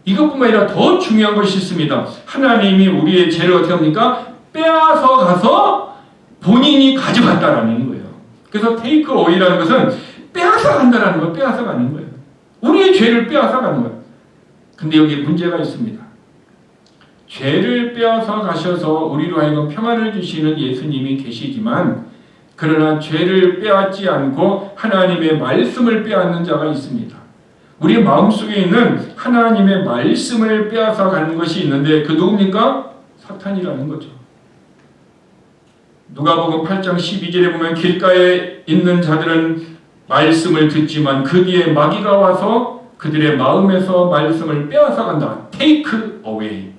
이것뿐만 아니라 더 중요한 것이 있습니다. 하나님이 우리의 죄를 어떻게 합니까? 빼앗아 가서 본인이 가져갔다라는 거예요. 그래서 take away라는 것은 빼앗아 간다라는 거예요. 빼앗아 가는 거예요. 우리의 죄를 빼앗아 가는 거예요. 근데 여기 문제가 있습니다. 죄를 빼앗아 가셔서 우리로 하여금 평안을 주시는 예수님이 계시지만 그러나 죄를 빼앗지 않고 하나님의 말씀을 빼앗는 자가 있습니다. 우리 마음속에 있는 하나님의 말씀을 빼앗아 가는 것이 있는데 그 누굽니까? 사탄이라는 거죠. 누가복음 8장 12절에 보면 길가에 있는 자들은 말씀을 듣지만 그 뒤에 마귀가 와서 그들의 마음에서 말씀을 빼앗아 간다. take away.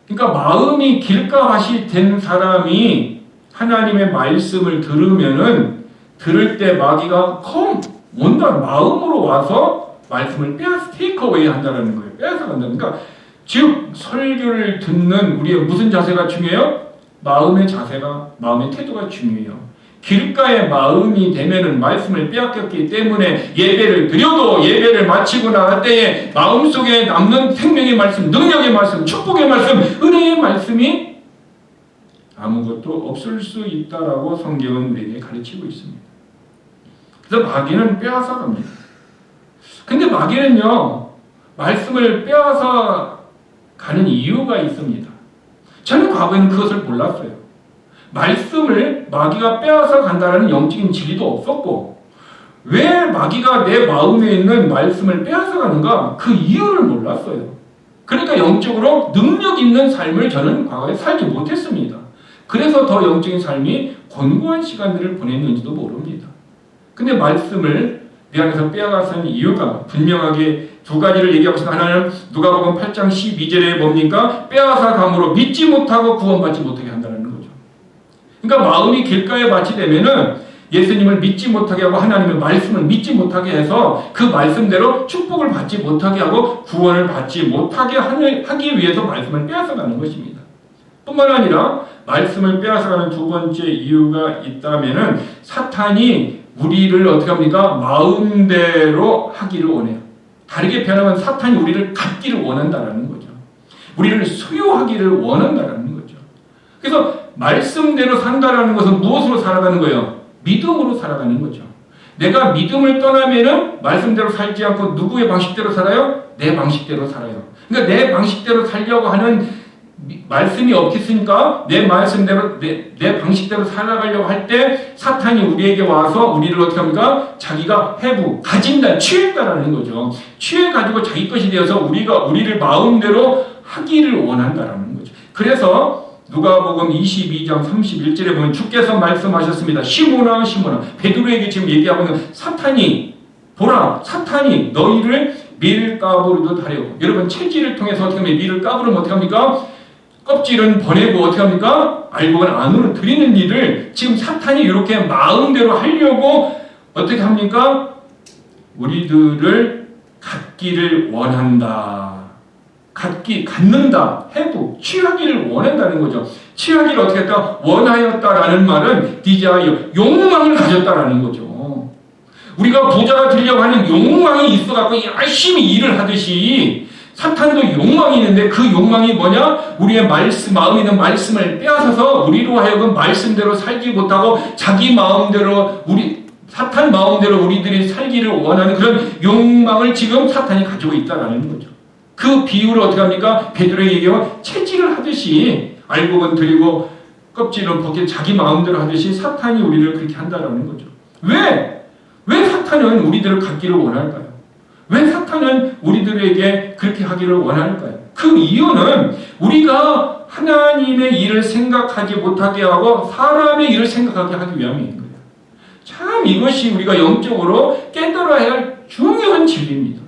그러니까 마음이 길가밭이 된 사람이 하나님의 말씀을 들으면은 들을 때 마귀가 온다 마음으로 와서 말씀을 빼앗아 take away 한다는 거예요. 빼앗아 간다. 그러니까 즉 설교를 듣는 우리의 무슨 자세가 중요해요? 마음의 자세가 마음의 태도가 중요해요. 길가의 마음이 되면은 말씀을 빼앗겼기 때문에 예배를 드려도 예배를 마치고 나갈 때에 마음속에 남는 생명의 말씀, 능력의 말씀, 축복의 말씀, 은혜의 말씀이 아무것도 없을 수 있다라고 성경은 우리에게 가르치고 있습니다. 그래서 마귀는 빼앗아 갑니다. 근데 마귀는요, 말씀을 빼앗아 가는 이유가 있습니다. 저는 과거에는 그것을 몰랐어요. 말씀을 마귀가 빼앗아 간다는 영적인 진리도 없었고, 왜 마귀가 내 마음에 있는 말씀을 빼앗아 가는가? 그 이유를 몰랐어요. 그러니까 영적으로 능력 있는 삶을 저는 과거에 살지 못했습니다. 그래서 더 영적인 삶이 권고한 시간들을 보냈는지도 모릅니다. 근데 말씀을 내 안에서 빼앗아간 이유가 분명하게 두 가지를 얘기하고 있습니다. 하나는 누가복음 8장 12절에 뭡니까? 빼앗아 감으로 믿지 못하고 구원받지 못하게 한다는 거죠. 그러니까 마음이 길가에 밭이 되면은 예수님을 믿지 못하게 하고 하나님의 말씀을 믿지 못하게 해서 그 말씀대로 축복을 받지 못하게 하고 구원을 받지 못하게 하기 위해서 말씀을 빼앗아가는 것입니다. 뿐만 아니라 말씀을 빼앗아가는 두 번째 이유가 있다면은 사탄이 우리를 어떻게 합니까? 마음대로 하기를 원해요. 다르게 표현하면 사탄이 우리를 갖기를 원한다라는 거죠. 우리를 소유하기를 원한다라는 거죠. 그래서 말씀대로 산다라는 것은 무엇으로 살아가는 거예요? 믿음으로 살아가는 거죠. 내가 믿음을 떠나면은 말씀대로 살지 않고 누구의 방식대로 살아요? 내 방식대로 살아요. 그러니까 내 방식대로 살려고 하는 말씀이 없겠으니까 내 말씀대로 내 방식대로 살아가려고 할 때 사탄이 우리에게 와서 우리를 어떻게 합니까? 자기가 가진다, 취했다라는 거죠. 취해가지고 자기 것이 되어서 우리를 마음대로 하기를 원한다라는 거죠. 그래서 누가복음 22장 31절에 보면 주께서 말씀하셨습니다. 시몬아 시몬아, 베드로에게 지금 얘기하고 있는 사탄이 너희를 밀가부르듯 하려고. 여러분 채질을 통해서 어떻게 하면 밀을 까부르면 어떻게 합니까? 껍질은 보내고 어떻게 합니까? 알고 보면 안으로 들이는 일을 지금 사탄이 이렇게 마음대로 하려고 어떻게 합니까? 우리들을 갖기를 원한다. 갖는다. 취하기를 원한다는 거죠. 취하기를 어떻게 했다? 원하였다라는 말은 디자이어, 욕망을 가졌다라는 거죠. 우리가 부자가 되려고 하는 욕망이 있어갖고 열심히 일을 하듯이 사탄도 욕망이 있는데 그 욕망이 뭐냐? 우리의 마음에 있는 말씀을 빼앗아서 우리로 하여금 말씀대로 살지 못하고 자기 마음대로 사탄 마음대로 우리들이 살기를 원하는 그런 욕망을 지금 사탄이 가지고 있다라는 거죠. 그 비유를 어떻게 합니까? 베드로에게 얘기하면 채질을 하듯이 알곡은 드리고 껍질은 벗겨 자기 마음대로 하듯이 사탄이 우리를 그렇게 한다라는 거죠. 왜 사탄은 우리들을 갖기를 원할까요? 왜 사탄은 우리들에게 그렇게 하기를 원할까요? 그 이유는 우리가 하나님의 일을 생각하지 못하게 하고 사람의 일을 생각하게 하기 위함인 거예요. 참 이것이 우리가 영적으로 깨달아야 할 중요한 진리입니다.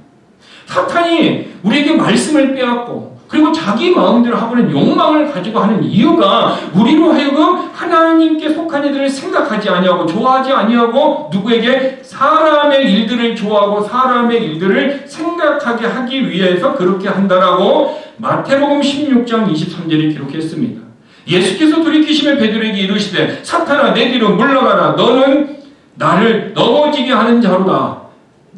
사탄이 우리에게 말씀을 빼앗고 그리고 자기 마음대로 하고는 욕망을 가지고 하는 이유가 우리로 하여금 하나님께 속한 이들을 생각하지 아니하고 좋아하지 아니하고 누구에게 사람의 일들을 좋아하고 사람의 일들을 생각하게 하기 위해서 그렇게 한다라고 마태복음 16장 23절에 기록했습니다. 예수께서 돌이키시며 베드로에게 이르시되 사탄아 내 뒤로 물러가라. 너는 나를 넘어지게 하는 자로다.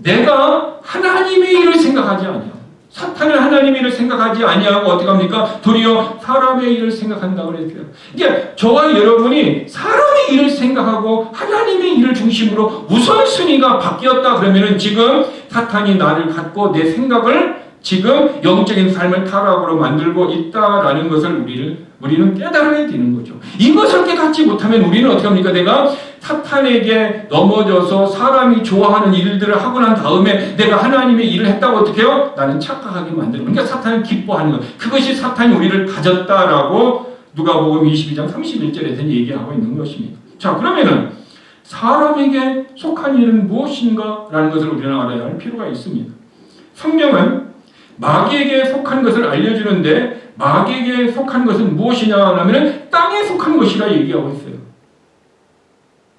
내가 하나님의 일을 생각하지 아니하고 사탄은 하나님의 일을 생각하지 아니하고 어떻게 합니까? 도리어 사람의 일을 생각한다고 그랬어요. 이게 저와 여러분이 사람의 일을 생각하고 하나님의 일을 중심으로 우선순위가 바뀌었다 그러면은 지금 사탄이 나를 갖고 내 생각을 지금 영적인 삶을 타락으로 만들고 있다라는 것을 우리는 깨달아야 되는 거죠. 이것을 깨닫지 못하면 우리는 어떻게 합니까? 내가 사탄에게 넘어져서 사람이 좋아하는 일들을 하고 난 다음에 내가 하나님의 일을 했다고 어떻게 해요? 나는 착각하게 만들고. 그러니까 사탄은 기뻐하는 것. 그것이 사탄이 우리를 가졌다라고 누가복음 22장 31절에서 얘기하고 있는 것입니다. 자, 그러면은 사람에게 속한 일은 무엇인가? 라는 것을 우리는 알아야 할 필요가 있습니다. 성경은 마귀에게 속한 것을 알려주는데 마귀에게 속한 것은 무엇이냐 하면 땅에 속한 것이라 얘기하고 있어요.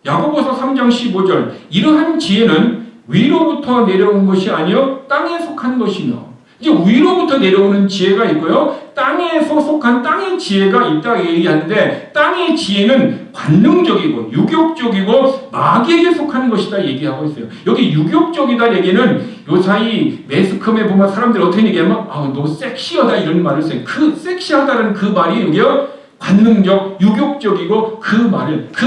야고보서 3장 15절 이러한 지혜는 위로부터 내려온 것이 아니요 땅에 속한 것이며 이제 위로부터 내려오는 지혜가 있고요. 땅에서 속한 땅의 지혜가 있다 얘기하는데 땅의 지혜는 관능적이고 유격적이고 마귀에게 속한 것이다 얘기하고 있어요. 여기 유격적이다 얘기는 요사이 매스컴에 보면 사람들이 어떻게 얘기하면 너 섹시하다 이런 말을 써요. 그 섹시하다는 그 말이 여기요. 관능적, 유격적이고 그 말은 그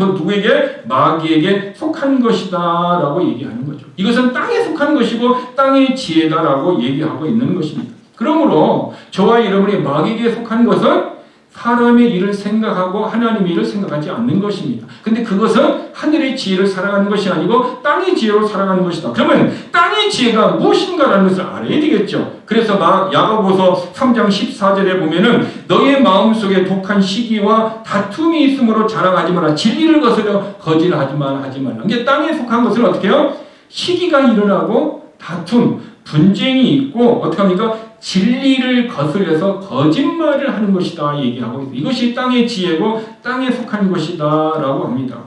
누구에게? 마귀에게 속한 것이다 라고 얘기하는 거죠. 이것은 땅에 속한 것이고 땅의 지혜다라고 얘기하고 있는 것입니다. 그러므로 저와 여러분이 마귀에게 속한 것은 사람의 일을 생각하고 하나님의 일을 생각하지 않는 것입니다. 근데 그것은 하늘의 지혜를 살아가는 것이 아니고 땅의 지혜로 살아가는 것이다. 그러면 땅의 지혜가 무엇인가라는 것을 알아야 되겠죠. 그래서 야고보서 3장 14절에 보면은 너의 마음속에 독한 시기와 다툼이 있으므로 자랑하지 마라. 진리를 거스려 거짓하지 말라. 이게 땅에 속한 것을 어떻게 해요? 시기가 일어나고 다툼, 분쟁이 있고 어떻게 합니까? 진리를 거슬려서 거짓말을 하는 것이다 얘기하고 있어요. 이것이 땅의 지혜고 땅에 속한 것이다 라고 합니다.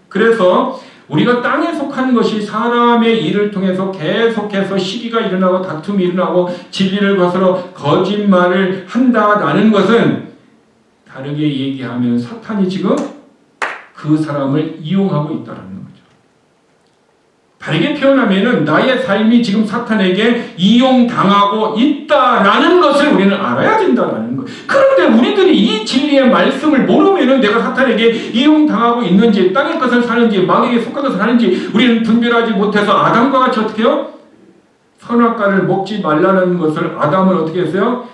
그래서 우리가 땅에 속한 것이 사람의 일을 통해서 계속해서 시기가 일어나고 다툼이 일어나고 진리를 거슬러 거짓말을 한다라는 것은 다르게 얘기하면 사탄이 지금 그 사람을 이용하고 있다는 거죠. 다르게 표현하면 나의 삶이 지금 사탄에게 이용당하고 있다라는 것을 우리는 알아야 된다는 거예요. 그런데 우리들이 이 진리의 말씀을 모르면 내가 사탄에게 이용당하고 있는지 땅의 것을 사는지 마귀에게 속한 것을 사는지 우리는 분별하지 못해서 아담과 같이 어떻게 해요? 선악과를 먹지 말라는 것을 아담은 어떻게 했어요?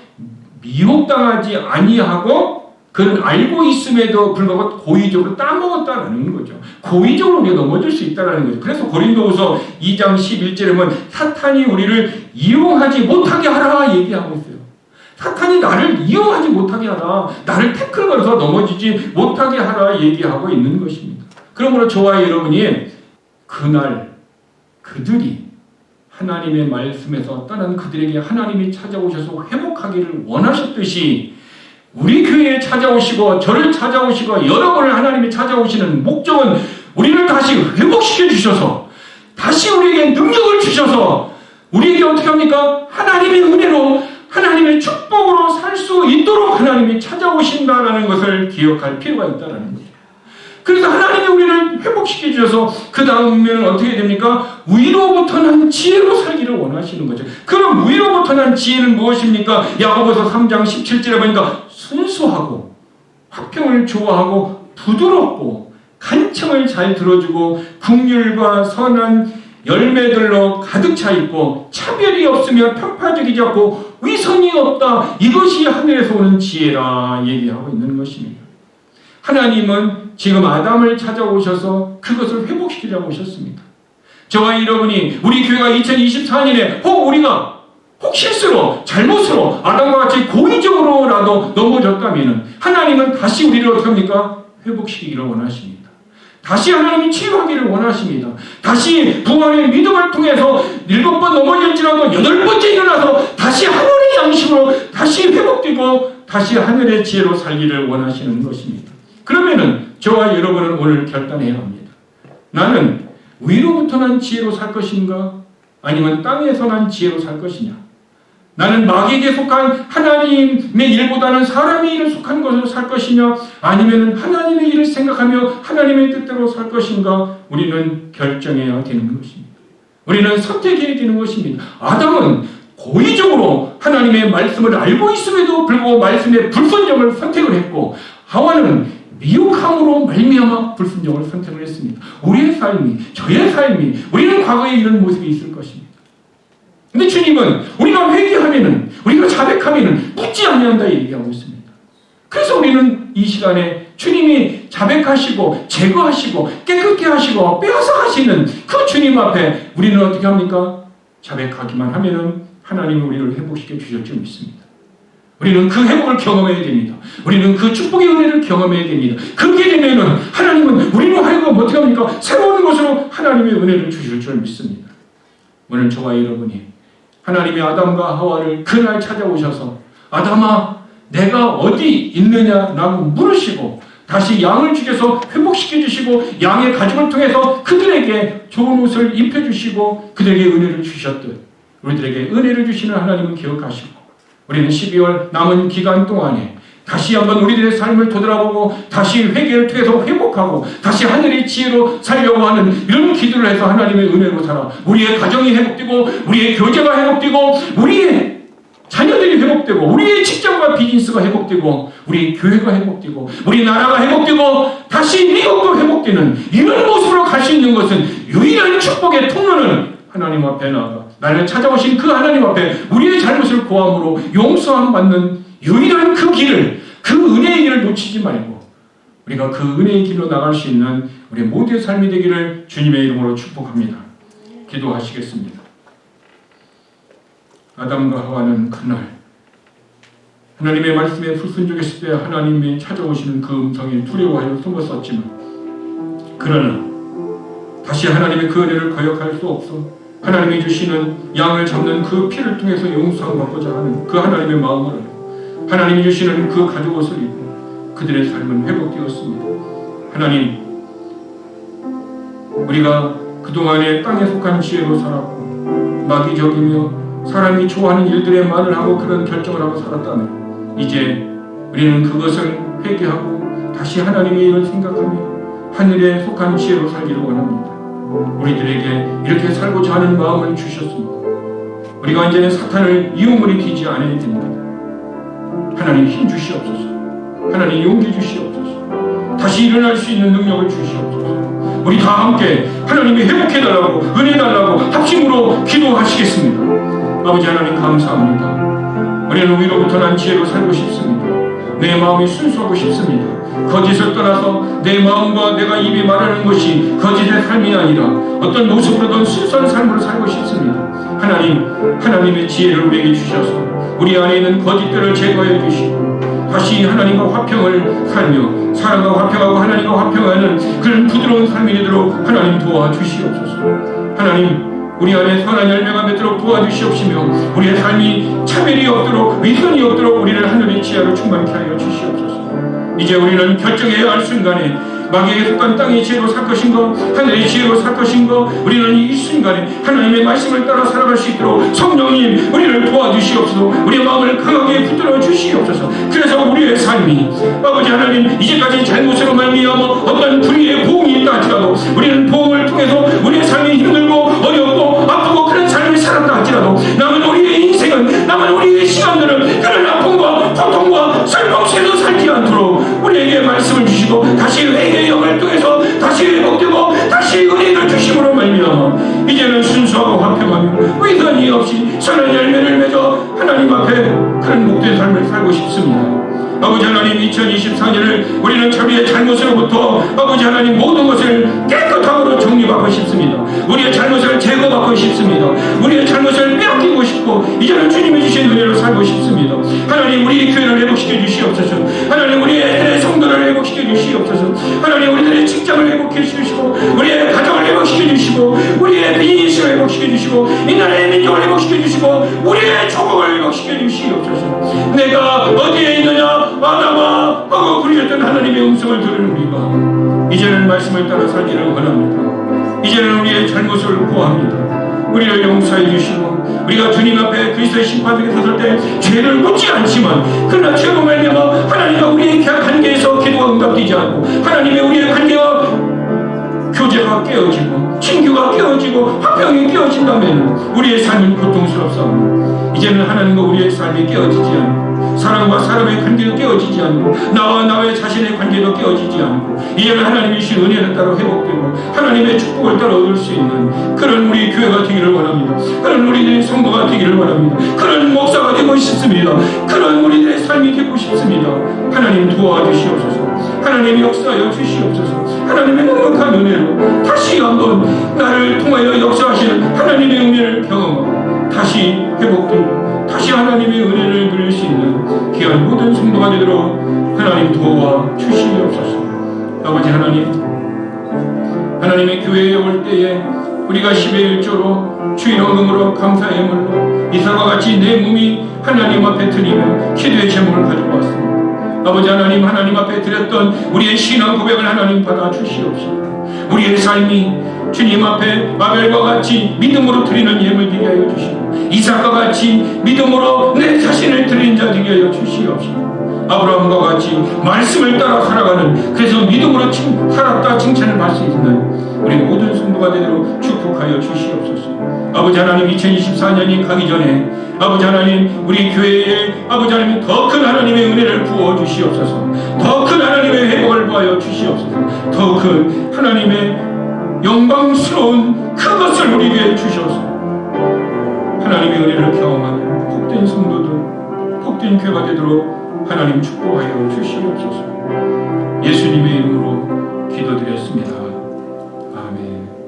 미혹당하지 아니하고 그는 알고 있음에도 불구하고 고의적으로 따먹었다라는 거죠. 고의적으로 우리가 넘어질 수 있다는 거죠. 그래서 고린도후서 2장 11절에 보면 사탄이 우리를 이용하지 못하게 하라 얘기하고 있어요. 사탄이 나를 이용하지 못하게 하라. 나를 태클 걸어서 넘어지지 못하게 하라 얘기하고 있는 것입니다. 그러므로 저와 여러분이 그날 그들이 하나님의 말씀에서 떠난 그들에게 하나님이 찾아오셔서 회복하기를 원하셨듯이 우리 교회에 찾아오시고 저를 찾아오시고 여러분을 하나님이 찾아오시는 목적은 우리를 다시 회복시켜 주셔서 다시 우리에게 능력을 주셔서 우리에게 어떻게 합니까? 하나님의 은혜로 하나님의 축복으로 살 수 있도록 하나님이 찾아오신다는 것을 기억할 필요가 있다는 거죠. 그래서 하나님이 우리를 회복시켜 주셔서 그 다음에는 어떻게 됩니까? 위로부터 난 지혜로 살기를 원하시는 거죠. 그럼 위로부터 난 지혜는 무엇입니까? 야고보서 3장 17절에 보니까 순수하고 화평을 좋아하고 부드럽고 간청을 잘 들어주고 긍휼과 선한 열매들로 가득 차 있고 차별이 없으며 편파적이지 않고 위선이 없다. 이것이 하늘에서 오는 지혜라 얘기하고 있는 것입니다. 하나님은 지금 아담을 찾아오셔서 그것을 회복시키려고 오셨습니다. 저와 여러분이 우리 교회가 2024년에 우리가 실수로 잘못으로 아담과 같이 고의적으로라도 넘어졌다면 하나님은 다시 우리를 어떻게 합니까? 회복시키기를 원하십니다. 다시 하나님이 치유하기를 원하십니다. 다시 부활의 믿음을 통해서 7번 넘어질지라도 8번째 일어나서 다시 하늘의 양식으로 다시 회복되고 다시 하늘의 지혜로 살기를 원하시는 것입니다. 그러면은 저와 여러분은 오늘 결단해야 합니다. 나는 위로부터 난 지혜로 살 것인가? 아니면 땅에서 난 지혜로 살 것이냐? 나는 마귀에게 속한 하나님의 일보다는 사람의 일에 속한 것으로 살 것이냐? 아니면 하나님의 일을 생각하며 하나님의 뜻대로 살 것인가? 우리는 결정해야 되는 것입니다. 우리는 선택해야 되는 것입니다. 아담은 고의적으로 하나님의 말씀을 알고 있음에도 불구하고 말씀의 불순종을 선택을 했고 하와는 미혹함으로 말미암아 불순종을 선택을 했습니다. 우리의 삶이, 저의 삶이, 우리는 과거에 이런 모습이 있을 것입니다. 근데 주님은 우리가 회개하면은, 우리가 자백하면은 묻지 아니한다 얘기하고 있습니다. 그래서 우리는 이 시간에 주님이 자백하시고 제거하시고 깨끗게 하시고 빼앗아 가시는 그 주님 앞에 우리는 어떻게 합니까? 자백하기만 하면은 하나님이 우리를 회복시켜 주실 줄 믿습니다. 우리는 그 회복을 경험해야 됩니다. 우리는 그 축복의 은혜를 경험해야 됩니다. 그렇게 되면은 하나님은 우리로 하여금 어떻게 합니까? 새로운 것으로 하나님의 은혜를 주실 줄 믿습니다. 오늘 저와 여러분이 하나님의 아담과 하와를 그날 찾아오셔서 아담아 내가 어디 있느냐라고 물으시고 다시 양을 죽여서 회복시켜 주시고 양의 가죽을 통해서 그들에게 좋은 옷을 입혀주시고 그들에게 은혜를 주셨듯 우리들에게 은혜를 주시는 하나님은 기억하시고 우리는 12월 남은 기간 동안에 다시 한번 우리들의 삶을 되돌아보고 다시 회개를 통해서 회복하고 다시 하늘의 지혜로 살려고 하는 이런 기도를 해서 하나님의 은혜로 살아 우리의 가정이 회복되고 우리의 교제가 회복되고 우리의 자녀들이 회복되고 우리의 직장과 비즈니스가 회복되고 우리의 교회가 회복되고 우리 나라가 회복되고 다시 미국도 회복되는 이런 모습으로 갈 수 있는 것은 유일한 축복의 통로는 하나님 앞에 나아가 나를 찾아오신 그 하나님 앞에 우리의 잘못을 고함으로 용서함 받는 유일한 그 길을 그 은혜의 길을 놓치지 말고 우리가 그 은혜의 길로 나갈 수 있는 우리 모두의 삶이 되기를 주님의 이름으로 축복합니다. 기도하시겠습니다. 아담과 하와는 그날 하나님의 말씀에 불순종했을 때 하나님이 찾아오시는 그 음성에 두려워하여 숨었었지만, 그러나 다시 하나님의 그 은혜를 거역할 수 없어 하나님이 주시는 양을 잡는 그 피를 통해서 용서받고자 하는 그 하나님의 마음으로 하나님이 주시는 그 가죽 옷을 입고 그들의 삶은 회복되었습니다. 하나님, 우리가 그동안에 땅에 속한 지혜로 살았고 마귀적이며 사람이 좋아하는 일들에만을 하고 그런 결정을 하고 살았다면, 이제 우리는 그것을 회개하고 다시 하나님의 일을 생각하며 하늘에 속한 지혜로 살기를 원합니다. 우리들에게 이렇게 살고자 하는 마음을 주셨습니다. 우리가 이제는 사탄을 이용물이 되지 않아야 됩니다. 하나님 힘 주시옵소서. 하나님 용기 주시옵소서. 다시 일어날 수 있는 능력을 주시옵소서. 우리 다 함께 하나님이 회복해달라고, 은혜 달라고 합심으로 기도하시겠습니다. 아버지 하나님 감사합니다. 우리는 위로부터 난 지혜로 살고 싶습니다. 내 마음이 순수하고 싶습니다. 거짓을 떠나서 내 마음과 내가 입에 말하는 것이 거짓의 삶이 아니라 어떤 모습으로든 순수한 삶을 살고 싶습니다. 하나님, 하나님의 지혜를 우리에게 주셔서 우리 안에 있는 거짓들을 제거해 주시고 다시 하나님과 화평을 살며 사랑과 화평하고 하나님과 화평하는 그런 부드러운 삶이 되도록 하나님 도와주시옵소서. 하나님, 우리 안에 선한 열매가 맺도록 도와주시옵시며 우리의 삶이 차별이 없도록 위선이 없도록 우리를 하늘의 지혜로 충만케 하여 주시옵소서. 이제 우리는 결정해야 할 순간에 마귀에게 속한 땅의 지혜로 살 것인가 하늘의 지혜로 살 것인가, 우리는 이 순간에 하나님의 말씀을 따라 살아갈 수 있도록 성령님 우리를 도와주시옵소서. 우리의 마음을 강하게 붙들어 주시옵소서. 그래서 우리의 삶이 아버지 하나님 이제까지 잘못으로 말미암아 어떤 불의의 보응이 있다 할지라도 우리는 보응을 통해서 우리의 삶이 힘들고 어렵고 아프고 그런 삶을 살았다 할지라도 남은 우리의 인생은, 남은 우리의 시간들은 그런 아픔과 고통과 슬픔 속에서 살지 않도록 우리에게 말씀을 주시고 다시 회개의 영을 통해서 다시 회복되고 다시 은혜를 주심으로 말미암아 이제는 순수하고 화평하며 위선이 없이 선한 열매를 맺어 하나님 앞에 그런 복된 삶을 살고 싶습니다. 아버지 하나님, 2024년을 우리는 자비의 잘못으로부터 아버지 하나님 모든 것을 깨끗함으로 정리받고 싶습니다. 우리의 잘못을 제거받고 싶습니다. 우리의 잘못을 빼앗기고 싶고 이제는 주님이 주신 은혜로 살고 싶습니다. 하나님, 우리의 교회를 회복시켜 주시옵소서. 하나님, 우리의 성도를 회복시켜 주시옵소서. 하나님, 우리들의 직장을 회복해 주시고 우리의 가정을 회복시켜 주시고 우리의 비즈니스를 회복시켜 주시고 이 나라의 민족을 회복시켜 주시고 우리의 조국을 회복시켜 주시옵소서. 내가 어디에 있느냐 아담아 하고 부르셨던 하나님의 음성을 들은 우리가 이제는 말씀을 따라 살기를 원합니다. 이제는 우리의 잘못을 구합니다. 우리를 용서해 주시고 우리가 주님 앞에 그리스도의 심판석에 섰을 때 죄를 묻지 않지만 그러나 죄로 말미암아 하나님과 우리의 관계에서 기도가 응답되지 않고 하나님의 우리의 관계가 교제가 깨어지고 친교가 깨어지고 화평이 깨어진다면 우리의 삶은 고통스럽사오니 이제는 하나님과 우리의 삶이 깨어지지 않고 사람과 사람의 관계도 깨어지지 않고 나와 나의 자신의 관계도 깨어지지 않고 이제는 하나님의 주신 은혜를 따라 회복되고 하나님의 축복을 따라 얻을 수 있는 그런 우리 교회가 되기를 원합니다. 그런 우리들의 성도가 되기를 원합니다. 그런 목사가 되고 싶습니다. 그런 우리들의 삶이 되고 싶습니다. 하나님 도와주시옵소서. 하나님이 역사하여 주시옵소서. 하나님의 넉넉한 은혜로 다시 한번 나를 통하여 역사하시는 하나님의 은혜를 경험하고 다시 회복되고 다시 하나님의 은혜를 누릴 수 있는 귀한 모든 성도가 되도록 하나님 도와주시옵소서. 아버지 하나님, 하나님의 교회에 올 때에 우리가 10의 1조로 주일헌금으로 감사의 예물로 이사와 같이 내 몸이 하나님 앞에 드리며 기도의 제목을 가지고 왔습니다. 아버지 하나님, 하나님 앞에 드렸던 우리의 신앙 고백을 하나님 받아 주시옵소서. 우리의 삶이 주님 앞에 아벨과 같이 믿음으로 드리는 예물 되게 하여 주시고 이삭과 같이 믿음으로 내 자신을 드리는 자 되게 하여 주시옵소서. 아브라함과 같이 말씀을 따라 살아가는, 그래서 믿음으로 살았다 칭찬을 받을 수 있는 우리 모든 성도가 되도록 축복하여 주시옵소서. 아버지 하나님, 2024년이 가기 전에 아버지 하나님, 우리 교회에 아버지 하나님 더 큰 하나님의 은혜를 부어 주시옵소서. 더 큰 하나님의 회복을 부하여 주시옵소서. 더 큰 하나님의 영광스러운 그것을 우리에게 주셔서 하나님의 은혜를 경험하는 복된 성도들, 복된 교회가 되도록 하나님 축복하여 주시옵소서. 예수님의 이름으로 기도드렸습니다. 아멘.